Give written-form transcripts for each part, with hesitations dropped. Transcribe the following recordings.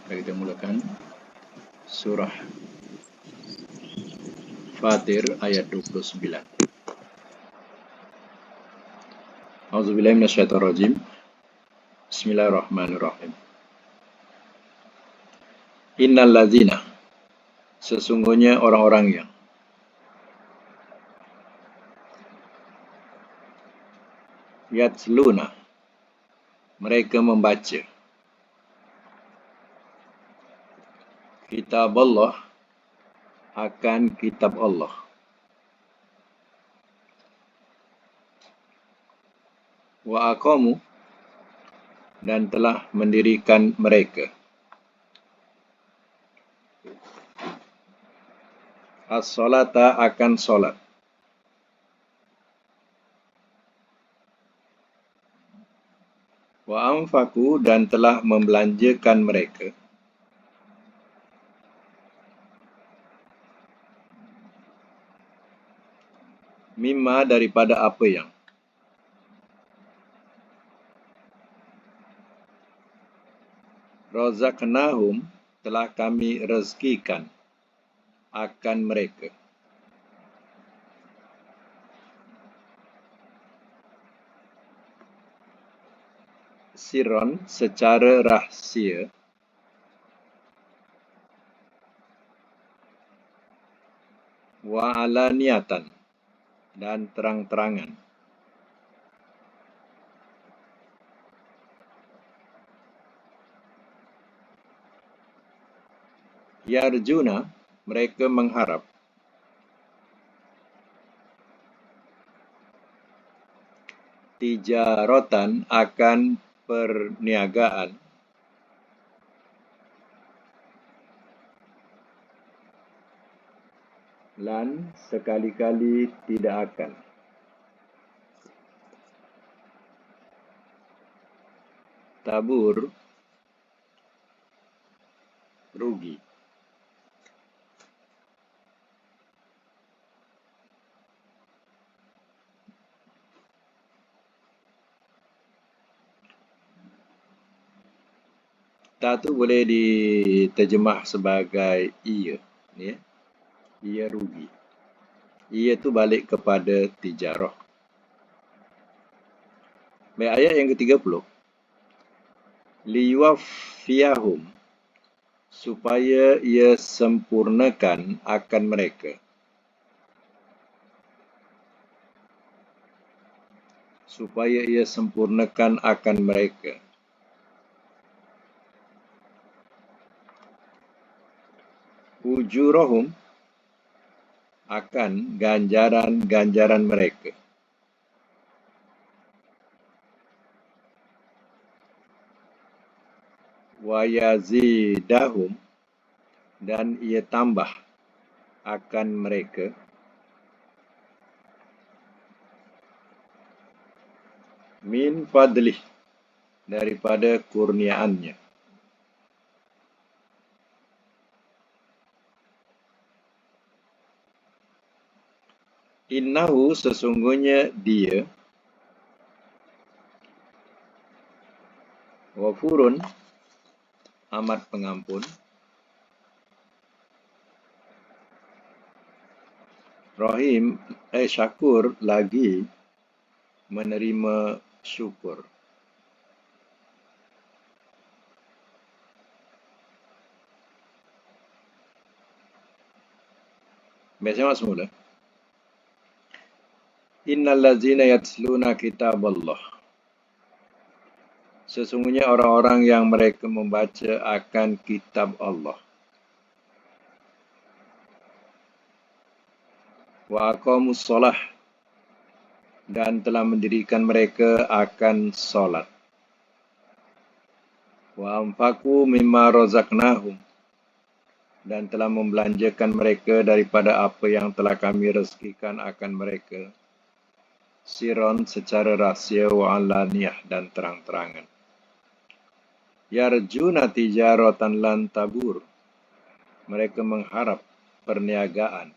Mari kita mulakan surah Fatir ayat 29. A'udzubillahi minasyaitonirrajim. Bismillahirrahmanirrahim. Innal ladzina, sesungguhnya orang-orang yang yatluna, mereka membaca kitab Allah, akan kitab Allah, wa aqamu, dan telah mendirikan mereka as-salata, akan solat, wa anfaku, dan telah membelanjakan mereka mimma, daripada apa yang razaqnahum, telah kami rezekikan akan mereka, sirron, secara rahsia, wa alaniyatan, dan terang-terangan. Yarjuna, mereka mengharap tijaratan, akan perniagaan, lan sekali-kali tidak akan tabur, rugi. Ta tu boleh diterjemah sebagai ia, ya. Ia rugi. Ia tu balik kepada tijarah. Baik, ayat yang ke-30. Liyuwaffiyahum, supaya ia sempurnakan akan mereka, supaya ia sempurnakan akan mereka ujurahum, akan ganjaran-ganjaran mereka, wa yazidahum, dan ia tambah akan mereka min fadlih, daripada kurniaannya. Innahu, sesungguhnya dia, ghafurun, amat pengampun, rahim, syakur, lagi menerima syukur. Baca semula. Innal ladzina yatluna kitab Allah, sesungguhnya orang-orang yang mereka membaca akan kitab Allah, wa aqamus solah, dan telah mendirikan mereka akan solat, wa anfaku mimma razaqnahum, dan telah membelanjakan mereka daripada apa yang telah kami rezekikan akan mereka, siron, secara rahsia, wa alaniyah, dan terang-terangan. Yarjuna tijaratan lan tabur, mereka mengharap perniagaan,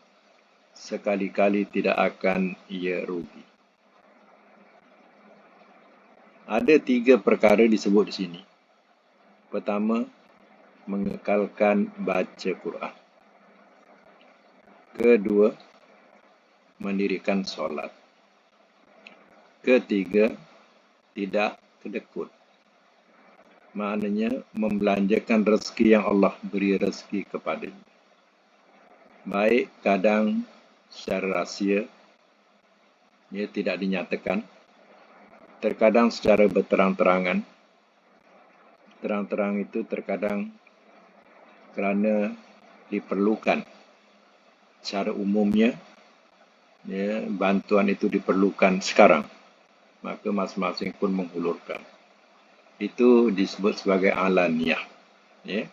sekali-kali tidak akan ia rugi. Ada 3 perkara disebut di sini. Pertama, mengekalkan baca Quran. Kedua, mendirikan solat. Ketiga, tidak kedekut. Maknanya membelanjakan rezeki yang Allah beri rezeki kepadanya. Baik kadang secara rahsia, ia tidak dinyatakan, terkadang secara berterang-terangan. Terang-terang itu terkadang kerana diperlukan. Secara umumnya, bantuan itu diperlukan sekarang. Maka masing-masing pun menghulurkan. Itu disebut sebagai alaniyah. Ya.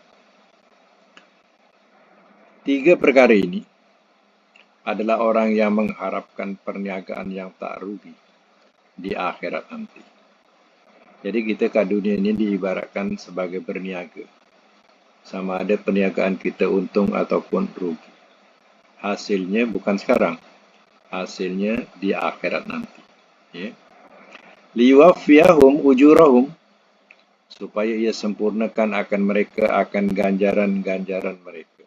Tiga perkara ini adalah orang yang mengharapkan perniagaan yang tak rugi di akhirat nanti. Jadi kita kat dunia ini diibaratkan sebagai berniaga. Sama ada perniagaan kita untung ataupun rugi. Hasilnya bukan sekarang. Hasilnya di akhirat nanti. Ya. Liwafiyahum ujurahum, supaya ia sempurnakan akan mereka akan ganjaran-ganjaran mereka.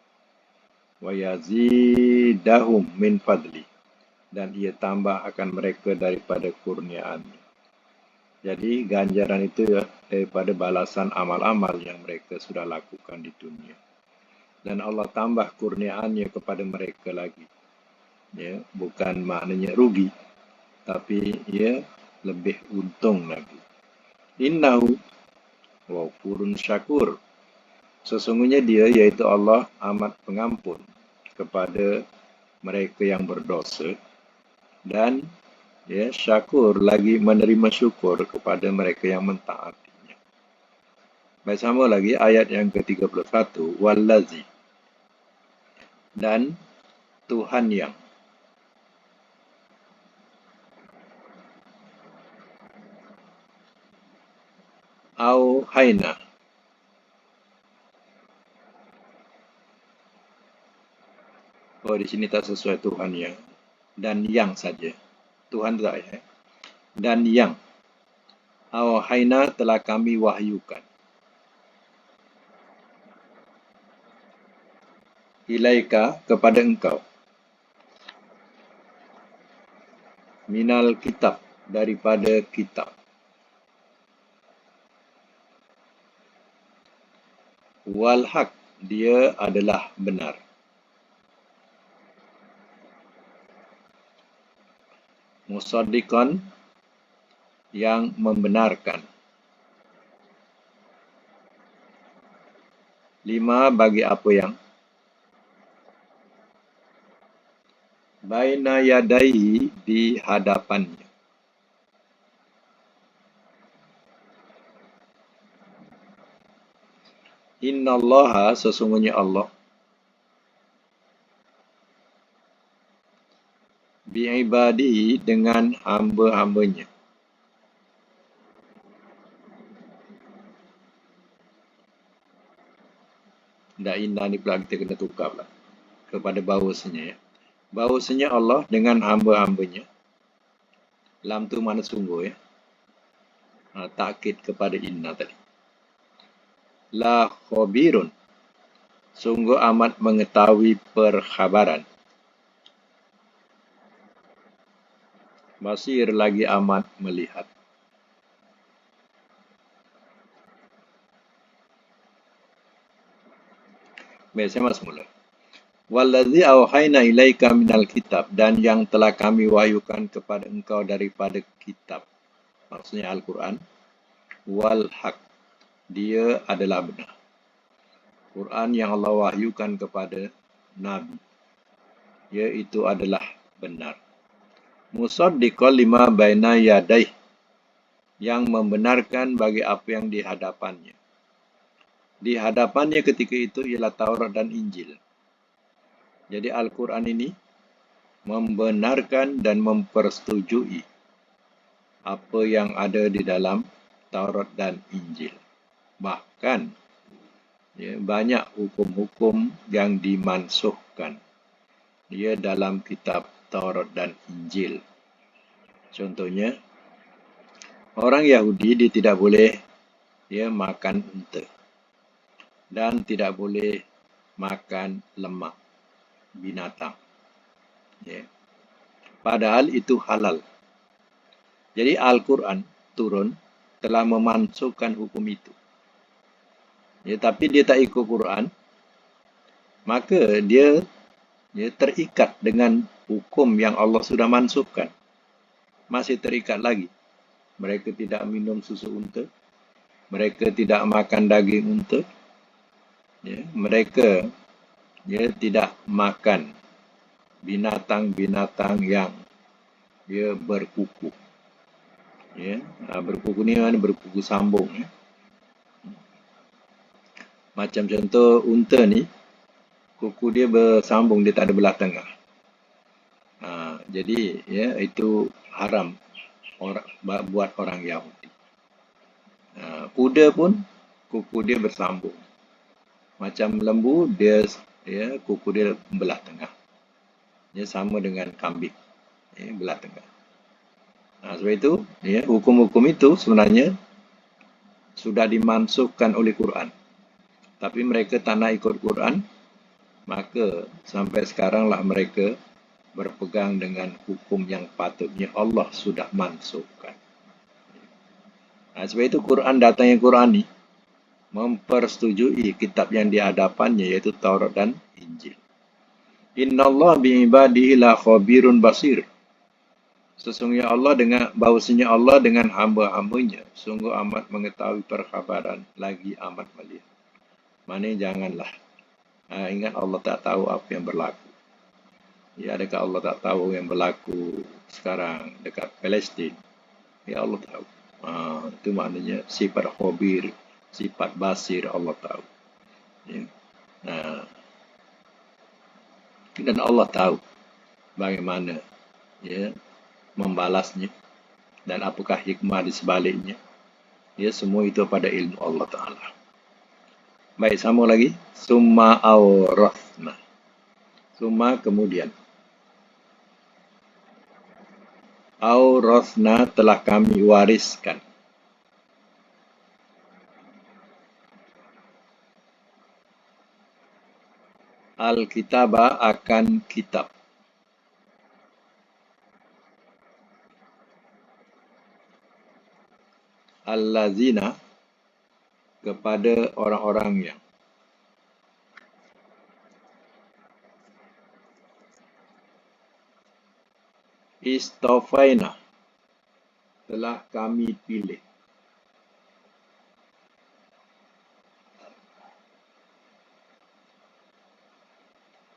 Wa yazidahum min fadli, dan ia tambah akan mereka daripada kurniaannya. Jadi ganjaran itu daripada balasan amal-amal yang mereka sudah lakukan di dunia. Dan Allah tambah kurniaannya kepada mereka lagi. Ya, bukan maknanya rugi, tapi ia lebih untung lagi. Innahu ghafurun syakur. Sesungguhnya dia, yaitu Allah, amat pengampun kepada mereka yang berdosa, dan syakur lagi menerima syukur kepada mereka yang mentaatinya. Baik, sama lagi ayat yang ke-31. Wallazi, dan Tuhan yang. Auhayna, oh di sini tak sesuai Tuhan yang, dan yang saja. Tuhan tak ya. Dan yang. Auhayna, telah kami wahyukan. Ilaika, kepada engkau. Minal kitab, daripada kitab. Wal haq, dia adalah benar. Musaddiqan, yang membenarkan. Lima, bagi apa yang. Baina yadaihi, di hadapannya. Innallaha, sesungguhnya Allah, bi'ibadihi, dengan hamba-hambanya. Dan inna ni pula kita kena tukar pula kepada bahawasanya. Bahawasanya Allah dengan hamba-hambanya. Lam tu mana sungguh ya. Takkid kepada inna tadi. La khabirun, sungguh amat mengetahui perkhabaran. Basir, lagi amat melihat. Baik, saya masuk mula. Wallazi auhayna ilaika minal kitab, dan yang telah kami wahyukan kepada engkau daripada kitab. Maksudnya Al-Quran. Wal haq, dia adalah benar. Quran yang Allah wahyukan kepada Nabi, iaitu adalah benar. Musaddiqan lima baina yadaih, yang membenarkan bagi apa yang di hadapannya. Di hadapannya ketika itu ialah Taurat dan Injil. Jadi Al-Quran ini membenarkan dan mempersetujui apa yang ada di dalam Taurat dan Injil. Bahkan banyak hukum-hukum yang dimansuhkan dalam kitab Taurat dan Injil. Contohnya, orang Yahudi dia tidak boleh makan unta. dan tidak boleh makan lemak binatang. Ya. Padahal itu halal. Jadi Al-Quran turun telah memasukkan hukum itu. Ya, tapi dia tak ikut Quran, maka dia terikat dengan hukum yang Allah sudah masukkan. Masih terikat lagi. Mereka tidak minum susu unta. Mereka tidak makan daging unta. Ya, mereka tidak makan binatang-binatang yang berkuku. Ya, berkuku ni mana berkuku sambung. Ya. Macam contoh unta ni, kuku dia bersambung, dia tak ada belah tengah. Jadi itu haram buat orang Yahudi. Kuda pun kuku dia bersambung. Macam lembu, kuku dia belah tengah. Dia sama dengan kambing, belah tengah. Sebab itu, hukum-hukum itu sebenarnya sudah dimansuhkan oleh Quran. Tapi mereka tak nak ikut Quran, maka sampai sekaranglah mereka berpegang dengan hukum yang patutnya Allah sudah mansuhkan. Sebab itu Quran, datangnya Quran ni mempersetujui kitab yang di hadapannya, iaitu Taurat dan Injil. Innallaha bi'ibadihi la khabirun basir. Sesungguhnya bahawasanya Allah dengan hamba-hambanya sungguh amat mengetahui perkhabaran, lagi amat melihat. Maknanya janganlah ingat Allah tak tahu apa yang berlaku. Ya, adakah Allah tak tahu yang berlaku sekarang dekat Palestin? Ya, Allah tahu. Itu maknanya sifat khabir, sifat basir, Allah tahu. Ya. Dan Allah tahu bagaimana membalasnya dan apakah hikmah di sebaliknya. Semua itu pada ilmu Allah Ta'ala. Baik, sambung lagi. Summa awrathna. Summa kemudian. Awrathna telah kami wariskan. Al-kitaba akan kitab. Allazina kepada orang-orang yang istafaina telah kami pilih.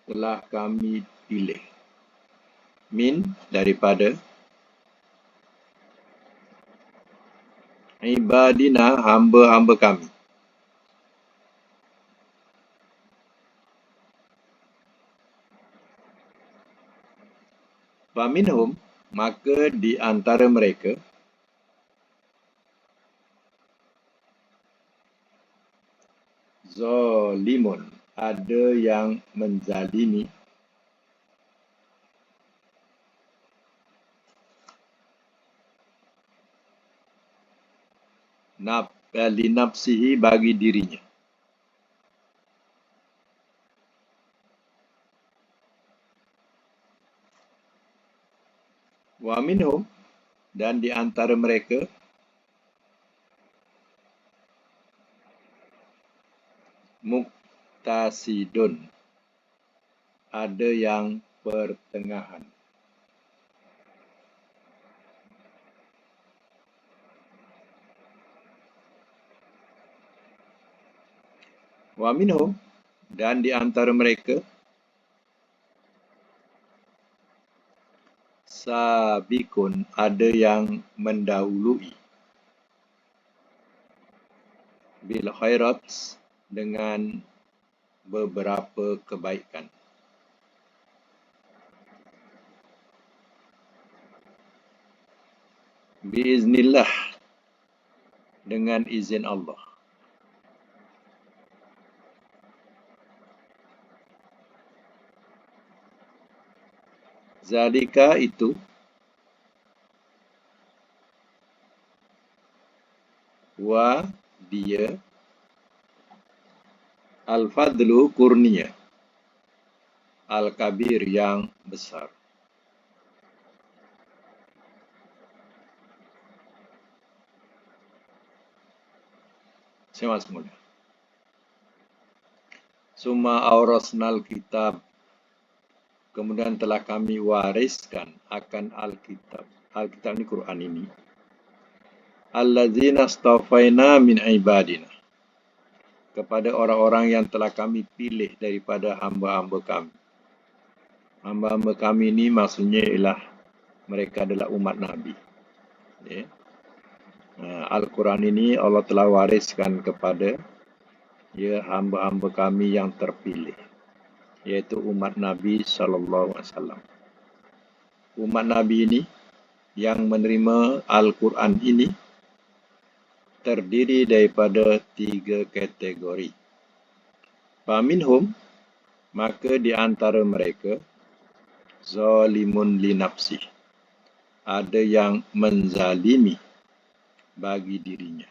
Telah kami pilih. Min daripada ibadina hamba-hamba kami. Faminhum maka di antara mereka zalimun ada yang menzalimi linafsihi bagi dirinya. Wa minhum dan di antara mereka muqtasidun ada yang pertengahan. Wa minhum dan di antara mereka sabikun ada yang mendahului bil khairat dengan beberapa kebaikan. Biiznillah dengan izin Allah. Zalika itu wa dia Al-fadlu kurnia, al-kabir yang besar. Saya semula. Summa aurasnal kitab, kemudian telah kami wariskan akan Alkitab. Alkitab ini Quran ini. Alladzina astafaina min ibadina, kepada orang-orang yang telah kami pilih daripada hamba-hamba kami. Hamba-hamba kami ini maksudnya ialah mereka adalah umat Nabi. Ya. Al-Quran ini Allah telah wariskan kepada hamba-hamba kami yang terpilih, yaitu umat Nabi SAW. Umat Nabi ini yang menerima Al-Quran ini terdiri daripada 3 kategori. Faminhum, maka di antara mereka, zalimun li nafsih, ada yang menzalimi bagi dirinya.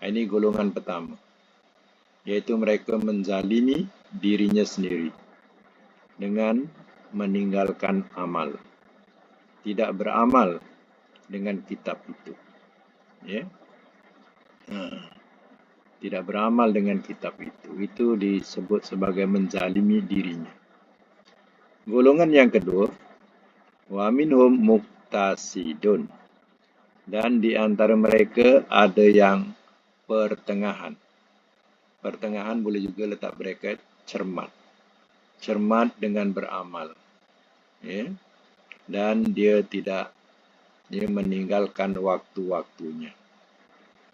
Ini golongan pertama, yaitu mereka menzalimi dirinya sendiri dengan meninggalkan amal, tidak beramal dengan kitab itu. Ya. Tidak beramal dengan kitab itu. Itu disebut sebagai menzalimi dirinya. Golongan yang kedua, wa minhum muqtasidun, dan di antara mereka ada yang pertengahan. Pertengahan boleh juga letak bracket cermat. Cermat dengan beramal. Ya. Dan dia tidak meninggalkan waktu-waktunya.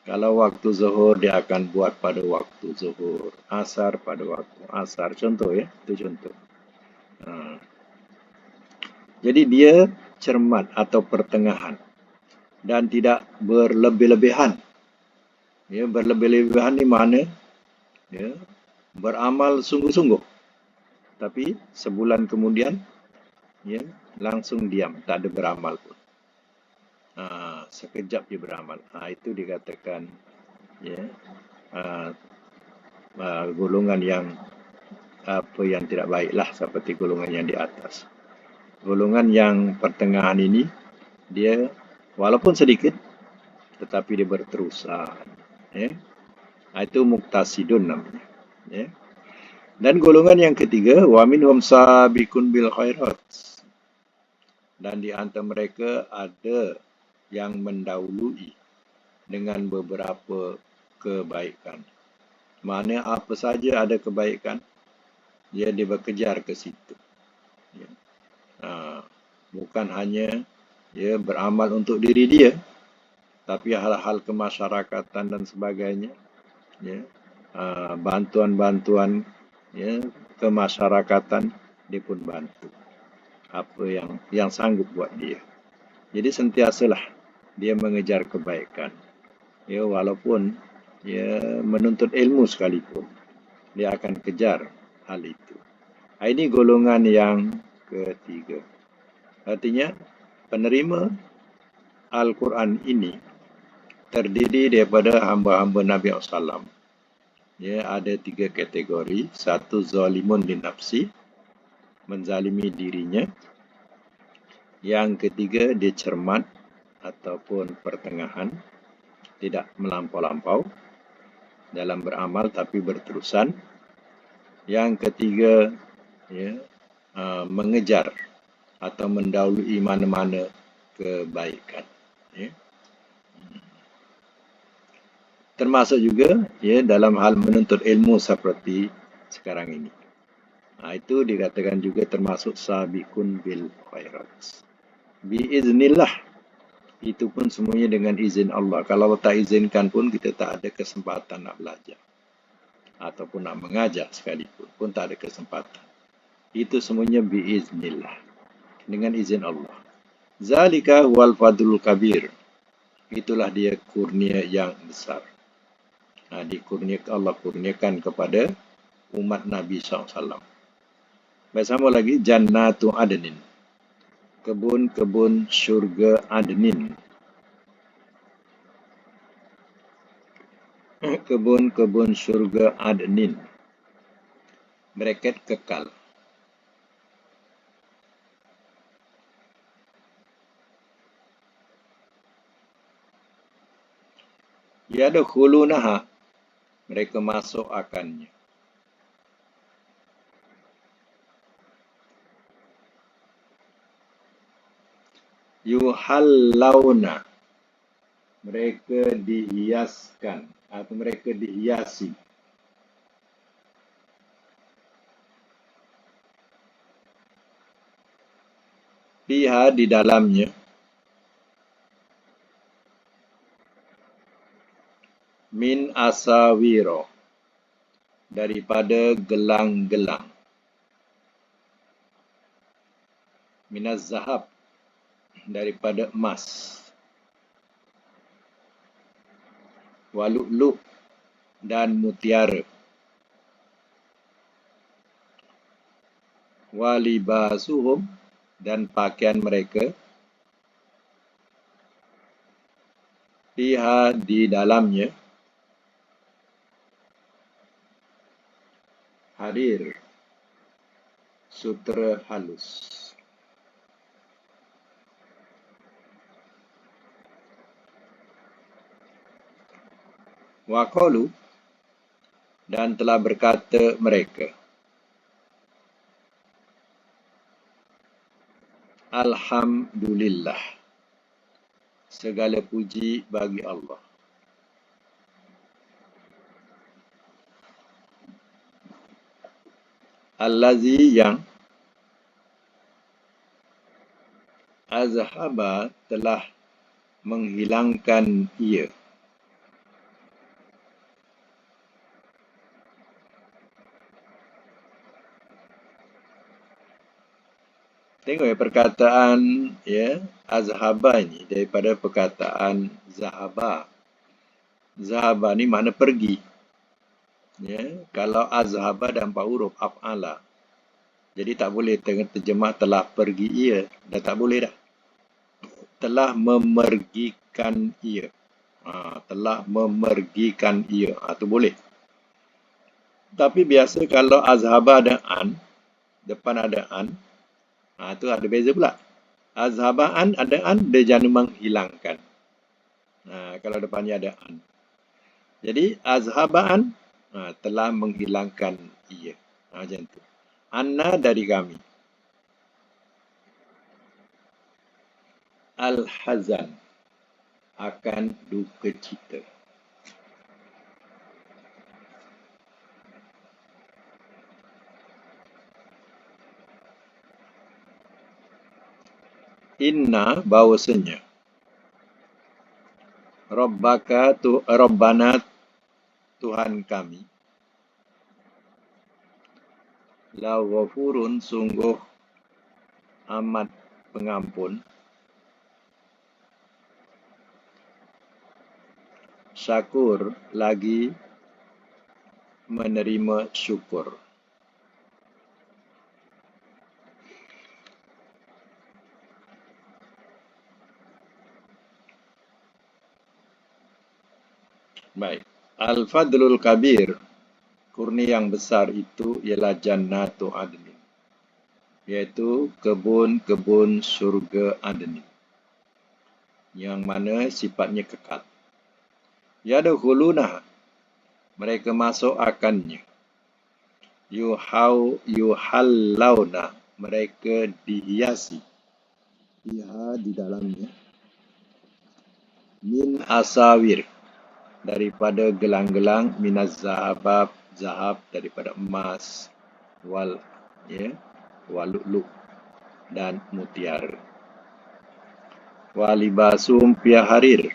Kalau waktu zuhur, dia akan buat pada waktu zuhur. Asar pada waktu asar. Contoh ya, itu contoh. Jadi dia cermat atau pertengahan dan tidak berlebih-lebihan. Ya, berlebih-lebihan di mana? Ya, beramal sungguh-sungguh. Tapi sebulan kemudian, ya, langsung diam, tak ada beramal pun. Sekejap dia beramal. Itu dikatakan ya, golongan yang yang tidak baiklah, seperti golongan yang di atas. Golongan yang pertengahan ini, dia walaupun sedikit, tetapi dia berterusan. Ya. Itu muqtasidun namanya. Ya. Dan golongan yang ketiga, wa minhum sabiqun bil khairat, dan di antara mereka ada yang mendahului dengan beberapa kebaikan. Mana apa saja ada kebaikan, dia bekejar ke situ. Ya. Bukan hanya beramal untuk diri dia, tapi hal-hal kemasyarakatan dan sebagainya, ya, bantuan-bantuan kemasyarakatan, dia pun bantu apa yang sanggup buat dia. Jadi sentiasalah dia mengejar kebaikan, ya, walaupun menuntut ilmu sekalipun, dia akan kejar hal itu. Ini golongan yang ketiga. Artinya penerima Al-Quran ini terdiri daripada hamba-hamba Nabi SAW. Ya, ada 3 kategori. Satu, zalimun li nafsi, menzalimi dirinya. Yang ketiga, dia cermat ataupun pertengahan, tidak melampau-lampau dalam beramal tapi berterusan. Yang ketiga, mengejar atau mendahului mana-mana kebaikan. Ya. Termasuk juga dalam hal menuntut ilmu seperti sekarang ini. Itu dikatakan juga termasuk sabiqun bil khairat. Biiznillah, itu pun semuanya dengan izin Allah. Kalau Allah tak izinkan pun, kita tak ada kesempatan nak belajar ataupun nak mengajar sekalipun, pun tak ada kesempatan. Itu semuanya biiznillah, dengan izin Allah. Zalika wal fadlul kabir, itulah dia kurnia yang besar. Allah kurniakan kepada umat Nabi SAW. Bersama lagi, Jannatu Adnin, kebun-kebun syurga Adnin. kebun-kebun syurga adnin, bracket kekal. Yadkhulunaha, mereka masuk akannya. Yuhallawna, mereka dihiaskan atau mereka dihiasi. Fiha, di dalamnya, min asawiro, daripada gelang-gelang, minaz zahab, daripada emas, walu'lu', dan mutiara, walibasuhum, dan pakaian mereka, fiha, di dalamnya, harir, sutera halus. Waqalu, dan telah berkata mereka, Alhamdulillah, segala puji bagi Allah. Allazi, yang azhaba, telah menghilangkan ia, tengok ya perkataan azhaba ini daripada perkataan zahaba. Zahaba ni makna pergi. Kalau azhaba dan empat huruf af'ala. Jadi tak boleh terjemah telah pergi ia. Dah tak boleh dah. Telah memergikan ia. Telah memergikan ia. Itu boleh. Tapi biasa kalau azhaba ada an, depan ada an, itu ada beza pula. Azhabaan ada an, dia jangan menghilangkan. Kalau depannya ada an. Jadi azhabaan telah menghilangkan ia. Macam tu. Anna, dari kami. Al-hazan, akan duka cita. Inna, bahawasanya, Rabbana, Tuhan kami, la ghafurun, sungguh amat pengampun, syakur, lagi menerima syukur. Baik. Al-Fadlul Kabir, kurnia yang besar itu ialah Jannatu Adnin, iaitu kebun-kebun syurga Adnin, yang mana sifatnya kekal. Yadkhuluna, mereka masuk akannya. Yuhallawna, mereka dihiasi. Fiha, di dalamnya, min asawir, daripada gelang-gelang, minaz zahab, daripada emas, walu'lu, dan mutiara. Walibasum, fiha harir,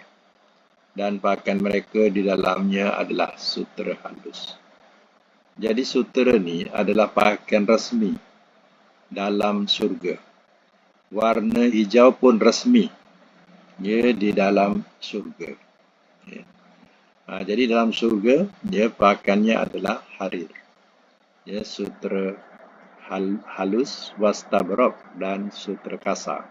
dan pakaian mereka di dalamnya adalah sutera halus. Jadi sutera ni adalah pakaian rasmi dalam syurga. Warna hijau pun rasmi di dalam syurga. Jadi dalam syurga, pakaiannya adalah harir. Sutera halus, wastabrok, dan sutera kasar.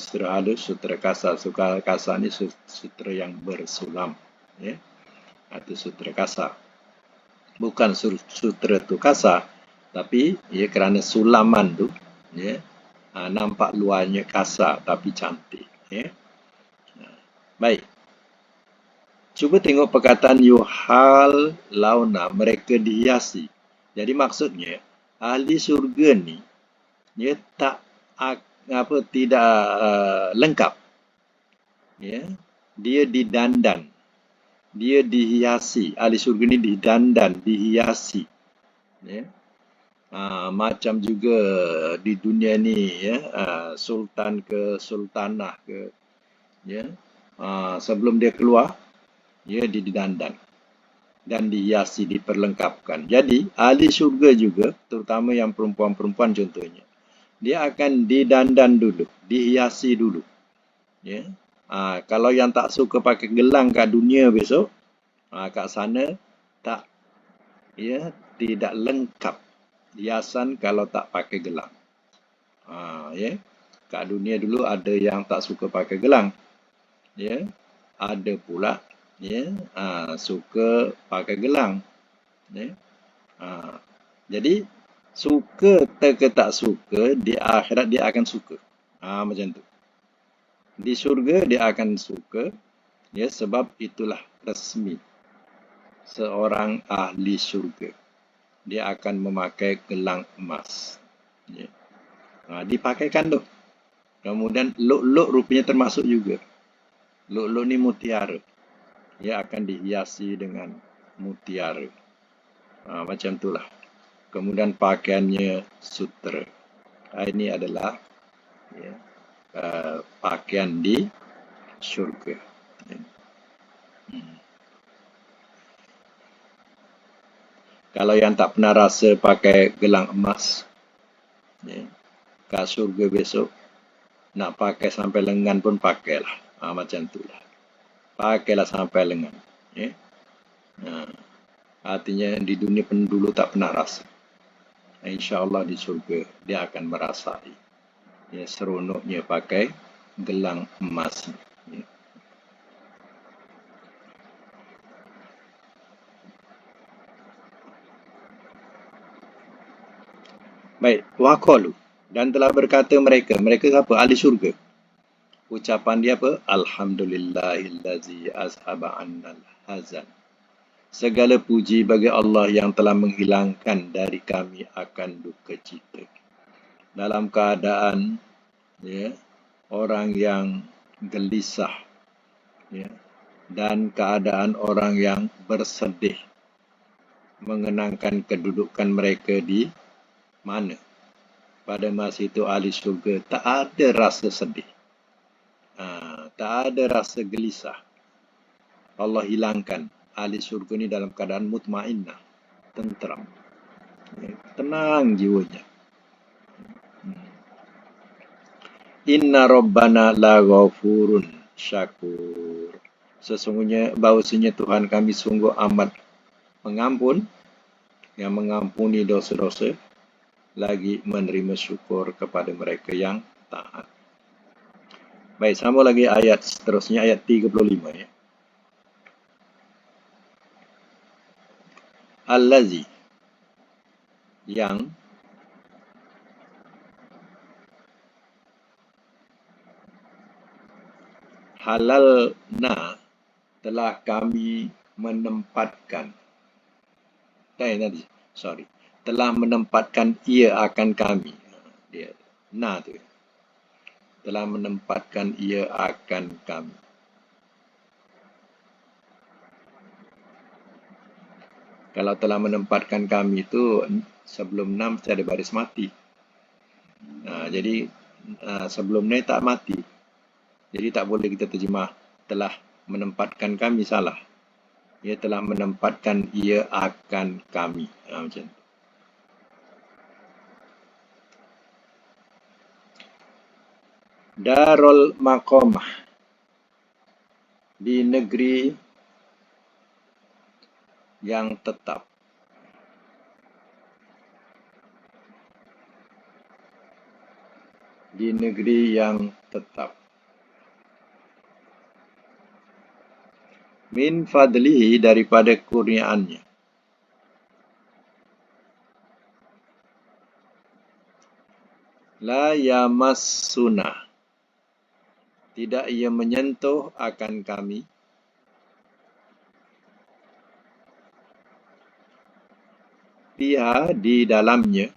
Sutera halus, sutera kasar. Sutera kasar ni sutera yang bersulam. Ya, itu sutera kasar. Bukan sutera tu kasar, tapi ya kerana sulaman tu ya, nampak luarnya kasar tapi cantik. Ya. Baik. Cuba tengok perkataan yuhal launa, mereka dihiasi. Jadi maksudnya ahli syurga ni dia tak tidak lengkap. Ya. Dia didandan. Dia dihiasi. Ahli syurga ni didandan, dihiasi. Ya. Macam juga di dunia ni ya, sultan ke sultanah ke ya. Sebelum dia keluar, dia didandan dan dihiasi, diperlengkapkan. Jadi, ahli syurga juga, terutama yang perempuan-perempuan contohnya, dia akan didandan dulu, dihiasi dulu. Ya. Kalau yang tak suka pakai gelang kat dunia besok, kat sana tak, ya, tidak lengkap hiasan kalau tak pakai gelang. Ya. Kat dunia dulu ada yang tak suka pakai gelang. Ya. Ada pula ya, suka pakai gelang. Ya. Jadi suka ke tak suka, di akhirat dia akan suka. Macam tu. Di syurga dia akan suka, ya, sebab itulah resmi seorang ahli syurga. Dia akan memakai gelang emas. Ya. Dipakaikan tu. Kemudian luk-luk rupanya termasuk juga. Luk-luk ni mutiara. Dia akan dihiasi dengan mutiara. Macam itulah. Kemudian pakaiannya sutera. Ini adalah ya, pakaian di syurga. Kalau yang tak pernah rasa pakai gelang emas, ya, kat syurga besok, nak pakai sampai lengan pun pakailah. Macam itulah. Pakailah sampai lengan. Ya. Artinya di dunia pendulu tak pernah rasa. InsyaAllah di syurga dia akan merasai. Ya, seronoknya pakai gelang emas. Ya. Baik, waqalu, dan telah berkata mereka siapa? Ahli syurga. Ucapan dia apa? Alhamdulillahillazi azhaba annal hazan. Segala puji bagi Allah yang telah menghilangkan dari kami akan duka cita. Dalam keadaan ya, orang yang gelisah ya, dan keadaan orang yang bersedih mengenangkan kedudukan mereka di mana? Pada masa itu ahli syurga tak ada rasa sedih. Tak ada rasa gelisah. Allah hilangkan. Ahli syurga ni dalam keadaan mutmainnah, tenteram. Tenang jiwanya. Inna rabbana la ghafurun syakur. Sesungguhnya bahawasanya Tuhan kami sungguh amat pengampun, yang mengampuni dosa-dosa, lagi menerima syukur kepada mereka yang taat. Baik, sambung lagi ayat seterusnya, ayat 35 ya. Allazi, yang halalna, telah kami menempatkan. Telah menempatkan ia akan kami. Dia na tu. Telah menempatkan ia akan kami. Kalau telah menempatkan kami itu sebelum na mesti ada baris mati. Jadi sebelum ni tak mati. Jadi tak boleh kita terjemah telah menempatkan kami, salah. Ia telah menempatkan ia akan kami. Macam tu. Darul Maqamah, di negeri yang tetap. Di negeri yang tetap. Min fadlihi, daripada kurniaannya. La yamassuna, tidak ia menyentuh akan kami. Fiha, di dalamnya.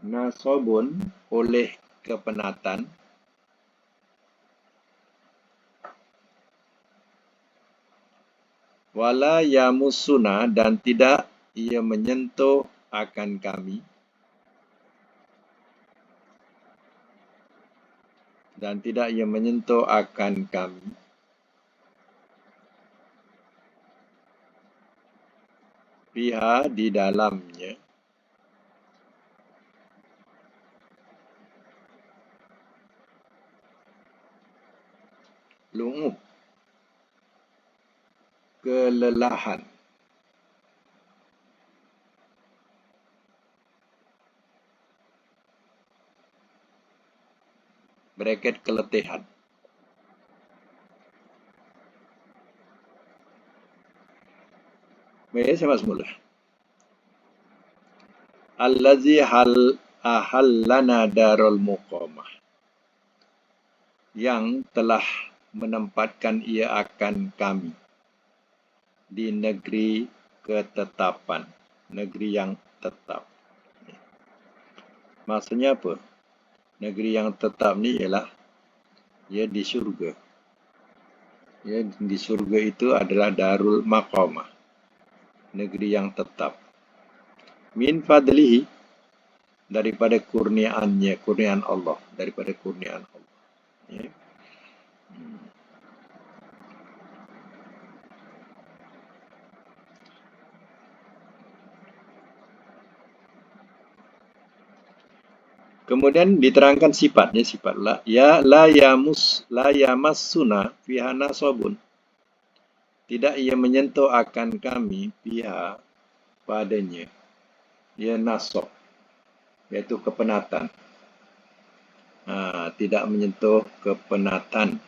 Nasobun, oleh kepenatan. Wala yamussuna, dan tidak ia menyentuh akan kami. Dan tidak ia menyentuh akan kami. Fiha, di dalamnya. Lu'ub, kelelahan. Bracket, keletihan. Baik, saya masuk mula. Allazi ahallana darul muqamah, yang telah menempatkan ia akan kami di negeri ketetapan, negeri yang tetap. Maksudnya apa? Negeri yang tetap ni ialah ia di syurga. Ya, di syurga itu adalah darul maqamah, negeri yang tetap. Min fadlihi, daripada kurniaannya, kurniaan Allah, daripada kurniaan Allah. Ya. Kemudian diterangkan sifatnya, sifat la. Ya la yamassuna fiha nasabun, tidak ia menyentuh akan kami fiha, padanya, ia nasab, iaitu kepenatan. Tidak menyentuh kepenatan.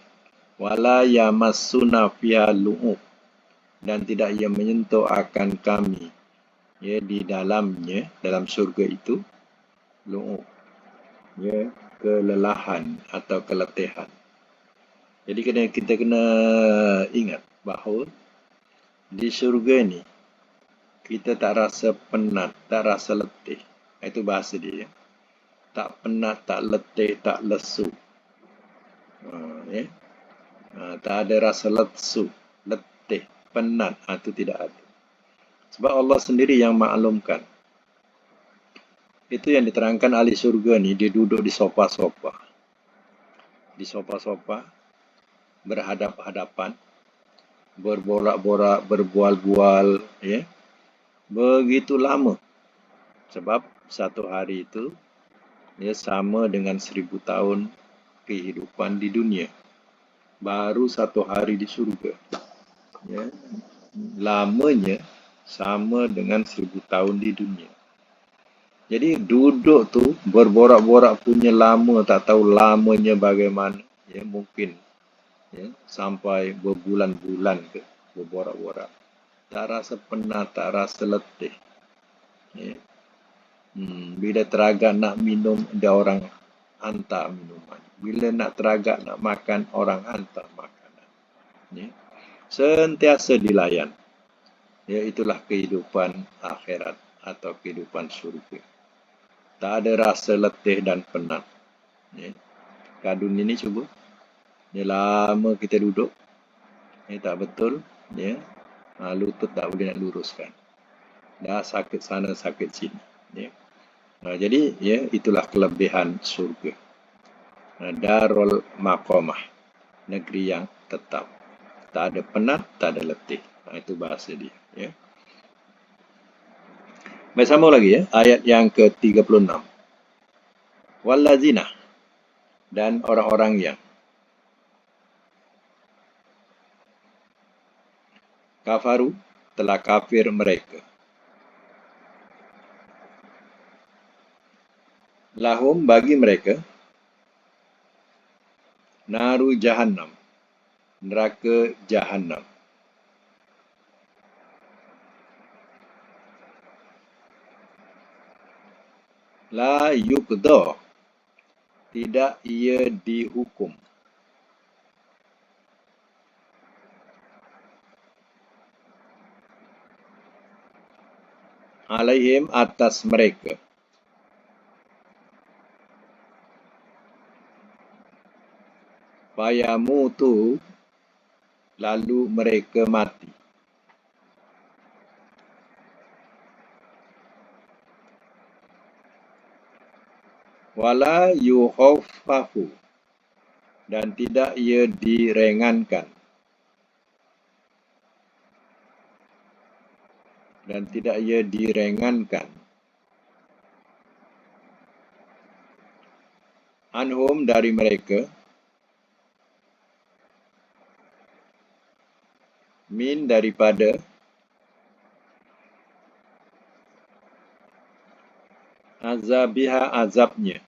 Wala yamassuna fiha lu'ub, dan tidak ia menyentuh akan kami, ya, di dalamnya, dalam surga itu, lu'ub, ya, kelelahan atau keletihan. Jadi kita kena ingat bahawa di syurga ni kita tak rasa penat, tak rasa letih. Itu bahasa dia. Tak penat, tak letih, tak lesu. Tak ada rasa lesu, letih, penat. Itu tidak ada. Sebab Allah sendiri yang maklumkan. Itu yang diterangkan ahli syurga ni, dia duduk di sofa-sofa. Di sofa-sofa, berhadap-hadapan, berborak-borak, berbual-bual, ya. Begitu lama. Sebab satu hari itu dia sama dengan 1000 tahun kehidupan di dunia. Baru satu hari di surga. Ya. Lamanya sama dengan 1000 tahun di dunia. Jadi duduk tu berborak-borak punya lama, tak tahu lamanya bagaimana. Ya, mungkin ya, sampai berbulan-bulan ke berborak-borak. Tak rasa penat, tak rasa letih. Ya. Bila teragak nak minum, ada orang hantar minuman. Bila nak teragak nak makan, orang hantar makanan. Ya. Sentiasa dilayan. Ya, itulah kehidupan akhirat atau kehidupan syurga. Tak ada rasa letih dan penat. Ya. Kat dunia ni cuba. Ya, lama kita duduk. Ya, tak betul. Ya. Lutut tak boleh nak luruskan. Dah sakit sana, sakit sini. Ya. Jadi, ya, itulah kelebihan surga. Darul maqamah, negeri yang tetap. Tak ada penat, tak ada letih. Itu bahasa dia. Ya. Baik, sambung lagi ya. Ayat yang ke-36. Wallazina, dan orang-orang yang kafaru, telah kafir mereka. Lahum, bagi mereka, Naru Jahannam, neraka Jahannam. La yuqda, tidak ia dihukum. Alaihim, atas mereka. Fayamutu, lalu mereka mati. Wala yukhaffafu, dan tidak ia direngankan. Dan tidak ia direngankan. Anhum, dari mereka. Min, daripada. Azabiha, azabnya.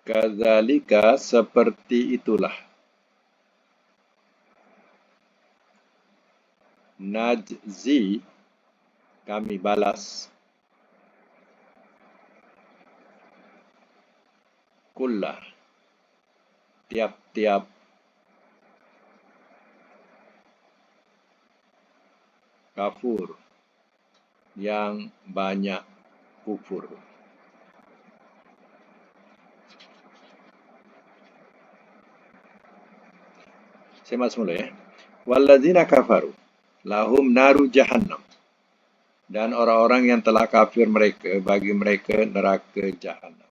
Kadzalika, seperti itulah. Najzi, kami balas. Kullah, tiap-tiap. Kafur, yang banyak kufur. Saya masuk mula ya. Wallazina kafaru, lahum naru jahannam. Dan orang-orang yang telah kafir mereka, bagi mereka neraka jahannam.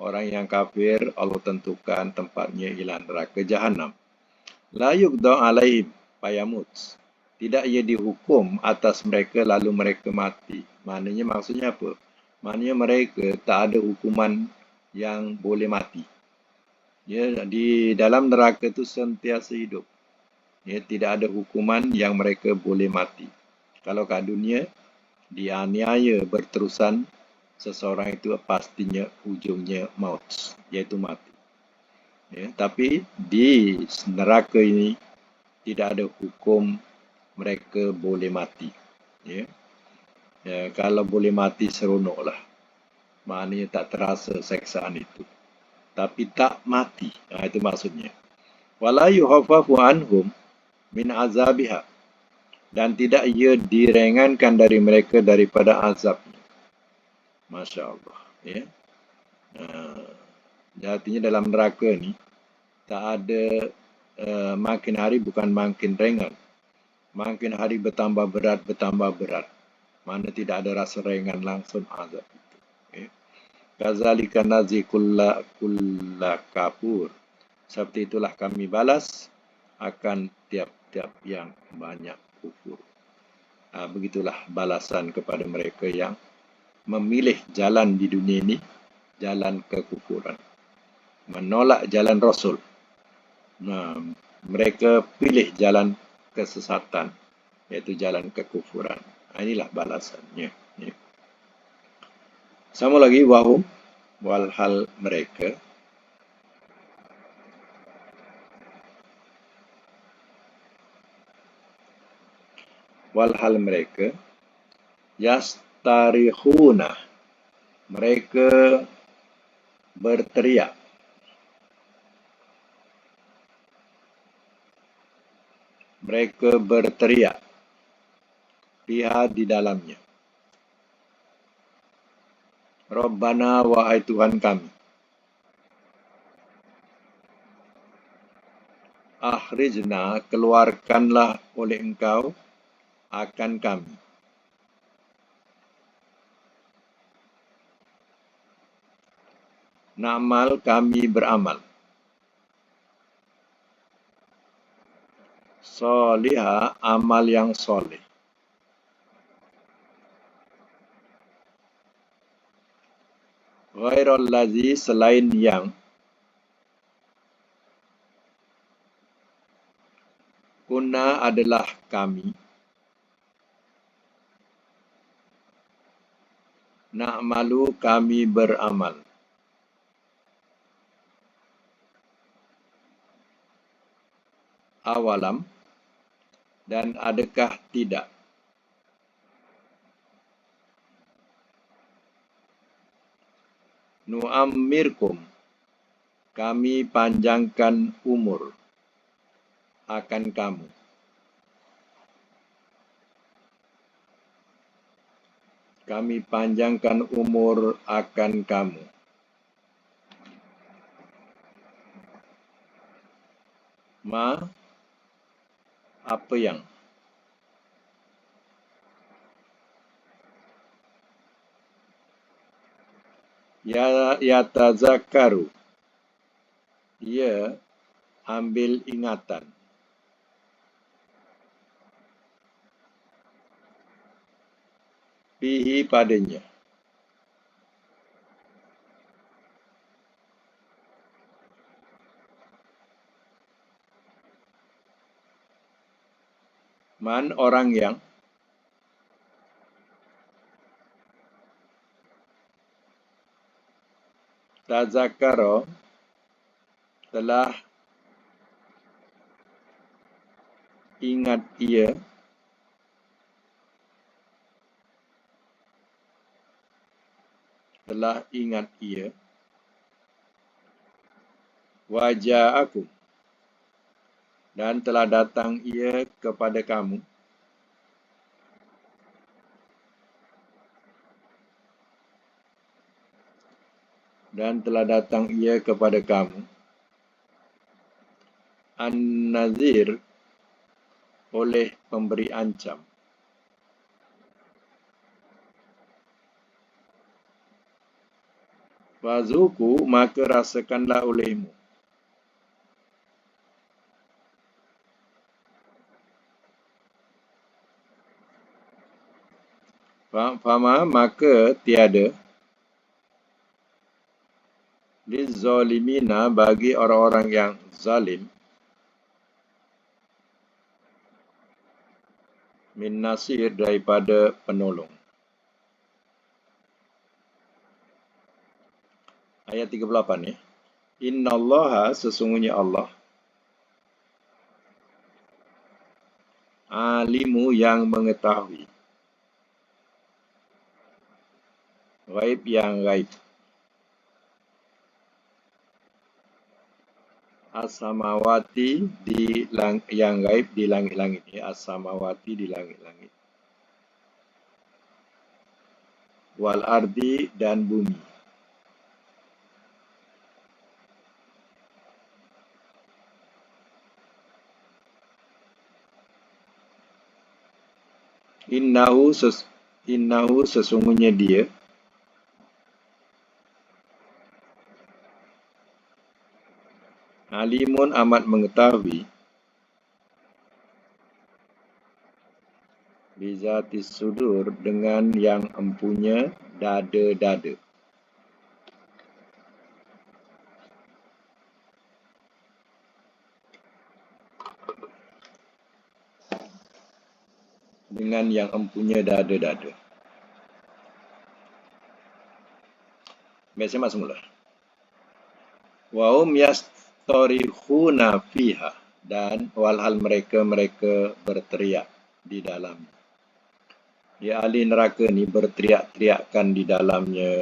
Orang yang kafir, Allah tentukan tempatnya ialah neraka jahannam. La yuqda alaihim fayamut. Tidak ia dihukum atas mereka lalu mereka mati. Maknanya, maksudnya apa? Maknanya mereka tak ada hukuman yang boleh mati. Ya, di dalam neraka itu sentiasa hidup. Ya, tidak ada hukuman yang mereka boleh mati. Kalau kat dunia, dianiaya berterusan, seseorang itu pastinya ujungnya maut, iaitu mati. Ya, tapi di neraka ini tidak ada hukum mereka boleh mati. Ya. Ya, kalau boleh mati seronoklah. Maknanya tak terasa seksaan itu. Tapi tak mati. Itu maksudnya. Wala yukhaffafu anhum min azabiha, dan tidak ia direngankan dari mereka daripada azabnya. Masya Allah. Ya. Artinya dalam neraka ni tak ada makin hari bukan makin ringan. Makin hari bertambah berat. Mana tidak ada rasa ringan langsung azab itu. Ya. Kazalika nazi kulla kafur. Seperti itulah kami balas akan tiap-tiap yang banyak kufur. Begitulah balasan kepada mereka yang memilih jalan di dunia ini, jalan kekufuran. Menolak jalan Rasul. Mereka pilih jalan kesesatan, iaitu jalan kekufuran. Inilah balasannya. Ya. Sama lagi, wahum, walhal mereka. Walhal mereka. Yastarihuna, mereka berteriak. Mereka berteriak. Fiha, di dalamnya. Rabbana, wahai Tuhan kami. Akhrijna, keluarkanlah oleh Engkau akan kami. Na'mal, kami beramal. Soliha, amal yang soleh. Ghairul ladzi, selain yang. Kunna, adalah kami. Na'malu kami beramal. Awalam dan adakah tidak? Nu'ammirkum kami panjangkan umur akan kamu. Kami panjangkan umur akan kamu. Ma, apa yang? Yatazakkaru, ia ambil ingatan. Fihi padanya. Man, orang yang tazakkara telah ingat ia waja'akum dan telah datang ia kepada kamu an-nazir oleh pemberi ancam. Fazuku maka rasakanlah olehmu. Fama maka tiada lizzalimina bagi orang-orang yang zalim min nasir daripada penolong. Ayat 38 ya. Innallaha sesungguhnya Allah alimu yang mengetahui ghaib yang ghaib. As-samawati yang gaib di langit-langit ya, as-samawati di langit-langit. Wal ardi dan bumi. Innahu sesungguhnya dia alimun amat mengetahui bizatis sudur dengan yang empunya dada-dada. Dengan yang empunya dada-dada. Biasa mak semula. Wa hum yastarihuna fiha dan walhal mereka berteriak di dalamnya. Ya ahli neraka ni berteriak-teriakkan di dalamnya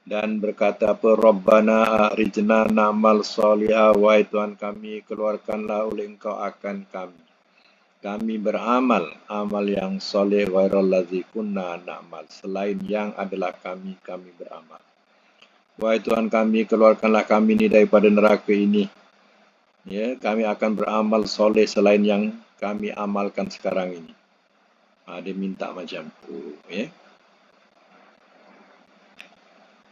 dan berkata apa, Rabbana akhrijna na'mal salihah, wahai Tuhan kami, keluarkanlah oleh Engkau akan kami. Kami beramal amal yang soleh ghairul ladzi kunna na'mal, selain yang adalah kami beramal. Wahai Tuhan kami, keluarkanlah kami ni daripada neraka ini. Ya, kami akan beramal soleh selain yang kami amalkan sekarang ini. Dia minta macam tu. Ya.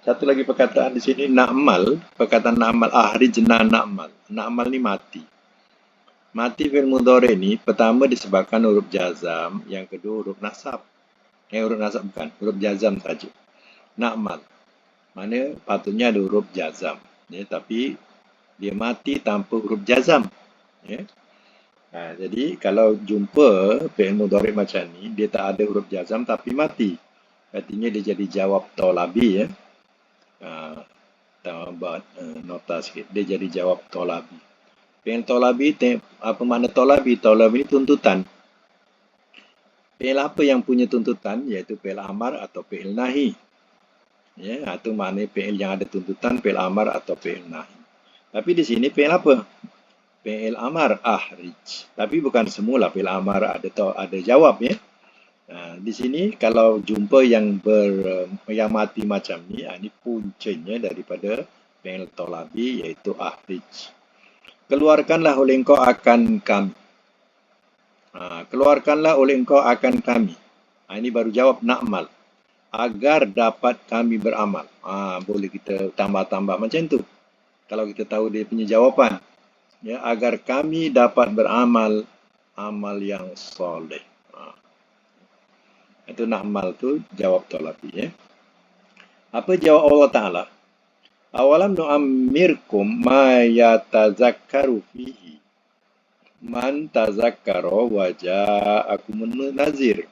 Satu lagi perkataan di sini, na'mal. Perkataan na'mal, ahrijna na'mal. Na'mal ni mati. Mati fi'il mudhari ni, pertama disebabkan huruf jazam, yang kedua huruf nasab. Huruf nasab bukan, huruf jazam saja. Na'mal. Mana patutnya ada huruf jazam. Ya, tapi dia mati tanpa huruf jazam. Ya. Jadi kalau jumpa fi'il mudhari macam ni, dia tak ada huruf jazam tapi mati. Artinya dia jadi jawab tolabi ya. Buat nota sikit. Dia jadi jawab tolabi. Fi'il tolabi, apa makna tolabi? Tolabi tuntutan. Fi'il apa yang punya tuntutan? Iaitu fi'il amar atau fi'il nahi. Ya, itu makna fi'il yang ada tuntutan, fi'il amar atau fi'il nahi. Tapi di sini fi'il apa? Fi'il amar, ahrij. Tapi bukan semula fi'il amar ada jawab ya. Di sini kalau jumpa yang mati macam ni, ini puncanya daripada fi'il tolabi iaitu ahrij. Keluarkanlah oleh engkau akan kami. Keluarkanlah oleh engkau akan kami. Ini baru jawab na'mal. Agar dapat kami beramal. Boleh kita tambah-tambah macam tu. Kalau kita tahu dia punya jawapan. Ya, agar kami dapat beramal amal yang soleh. Itu na'mal tu jawab tolabi ya. Apa jawab Allah Ta'ala? Awalam nu'ammirkum ma yatazakkaru fihi man tazakkara wa ja'akumun nazir.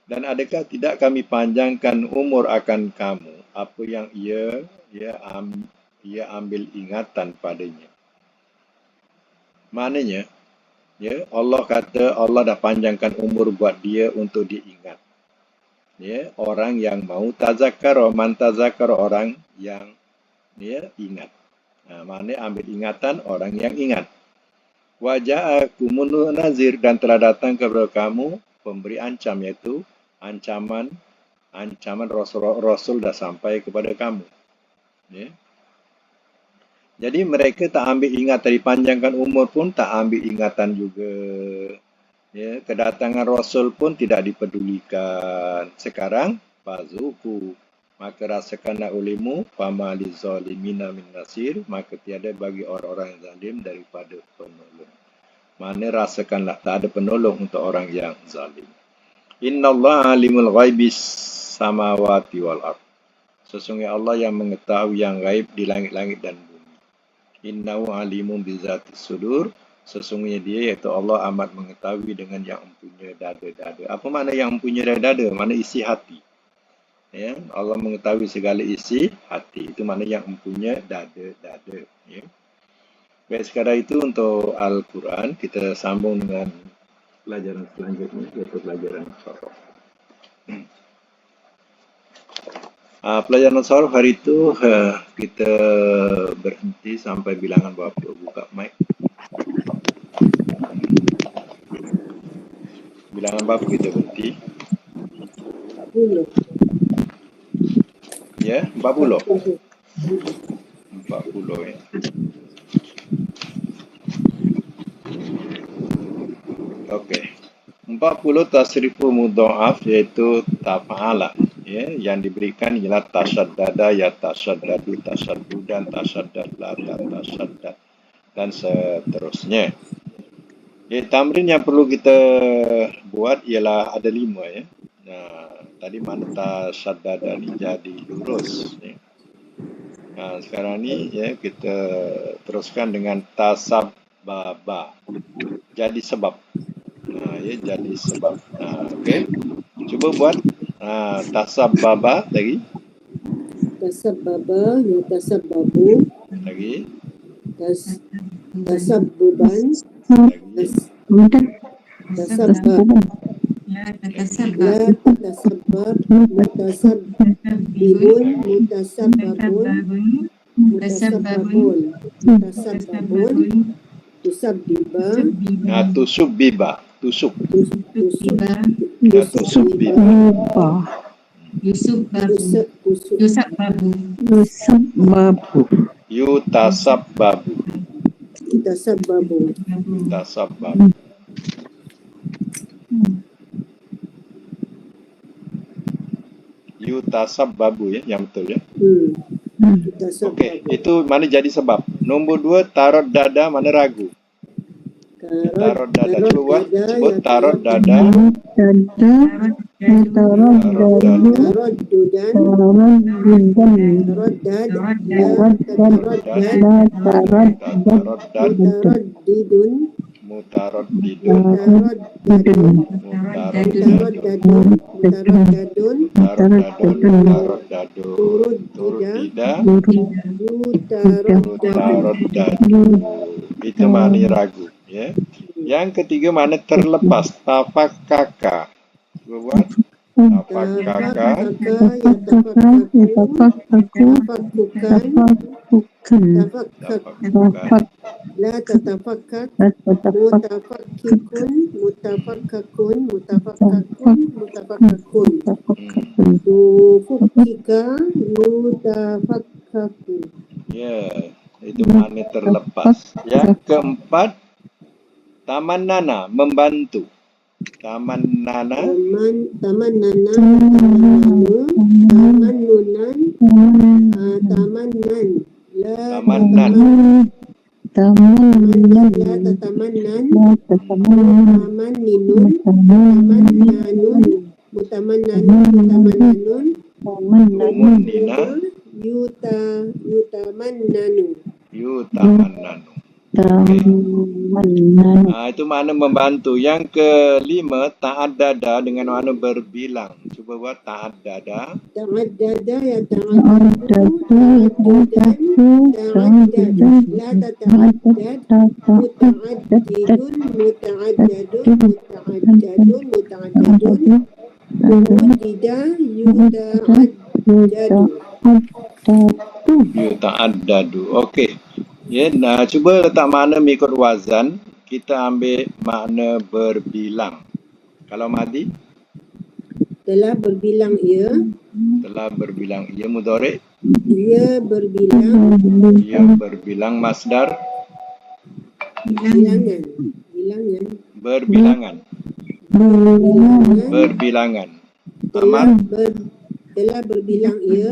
Dan adakah tidak kami panjangkan umur akan kamu apa yang ia ambil ingatan padanya. Maknanya ya, Allah kata Allah dah panjangkan umur buat dia untuk diingat. Ya, orang yang mau tazakkara, man tazakkara, orang yang dia ingat. Maknanya ambil ingatan orang yang ingat. Wa ja'akumun nazir, dan telah datang kepada kamu pemberi ancam, iaitu ancaman Rasul dah sampai kepada kamu. Ya. Jadi mereka tak ambil ingatan, dipanjangkan umur pun tak ambil ingatan juga. Ya, kedatangan Rasul pun tidak dipedulikan. Sekarang fazuku, maka rasakanlah olehmu fama lizalimina min nasir, maka tiada bagi orang-orang yang zalim daripada penolong. Mana rasakanlah tak ada penolong untuk orang yang zalim. Innallaha alimul ghaibis samawati wal ard. Sesungguhnya Allah yang mengetahui yang gaib di langit-langit dan bumi. Innahu alimun bizatis sudur. Sesungguhnya dia, iaitu Allah, amat mengetahui dengan yang mempunyai dada-dada. Apa makna yang mempunyai dada-dada? Makna isi hati. Ya, Allah mengetahui segala isi hati. Itu makna yang mempunyai dada-dada. Ya. Baik, sekarang itu untuk Al-Quran. Kita sambung dengan pelajaran selanjutnya, iaitu pelajaran sorof. Pelajaran sorof hari itu kita berhenti sampai bilangan berapa? Buka mic. Bilangan berapa kita berhenti? 40. Ya, 40. 40 ya. Okey. 40 tasriful mudha'af, iaitu tafa'ala. Ya, yang diberikan ialah tasyaddada, ya tasyaddadu, tasyaddudan, tasyaddadla, tasyaddad, dan seterusnya. Ya, tamrin yang perlu kita buat ialah ada 5 ya. Tadi mana tasyaddada ni jadi lurus ya. Sekarang ni ya, kita teruskan dengan tasabbaba. Jadi sebab. Ya, jadi sebab. Okey. Cuba buat tasabbaba lagi. Tasabbaba, ya tasabbabu. Lagi. Tasabbuban. Lagi. Tasabbab. La tatasabbab. Mutasabbibun. Mutasabbabun. Tusabbiba. Tusubbiba. Tusabbiba. Yutasabbabu. Yutasabbabu ya, yang betul ya. Okey, itu mana jadi sebab. Nombor 2, tarot dada, mana ragu. Tarot dada, cuba buat. Sebut tarot dada. Mutaraddidun. mutaraddidun, Mutaraddadun. mutaraddadun, Mutaraddadun. turuddida, Turuddida. yutaraddadu. Mutaraddadu. Itu makna ragu. Ya. Yang ketiga makna terlepas. Tafakkaka. Cuba buat. Tafakkaka. Tafakkukan, tafakkak, la tatafakkak, mutafakkakun, tufukkika, mutafakkaku. Ya, itu makna terlepas. Yang keempat, tamannana, membantu. Tamannana, Tamannunan, tamannan, la Tamannan. tamannan, la tatamannan, tamanninun, tamannanun, mutamannanun, Tumunnina, yutamannanu. yutamannanu. Itu makna membantu. Yang kelima, ta'addada dengan makna berbilang. Cuba buat ta'addada. Ta'addada ya ta'addadu, ta'addad, la tata'addad, muta'addidun, muta'addadun, muta'addidun, yuta'addadu. Yuta'addadu. Okey. Ya, nah cuba letak makna mengikut wazan. Kita ambil makna berbilang. Kalau Madi, Telah berbilang ia, telah berbilang. Ia mudhari'. ia berbilang, Ia berbilang masdar. bilangan, Berbilangan. Berbilangan. Ahmad, telah berbilang ia,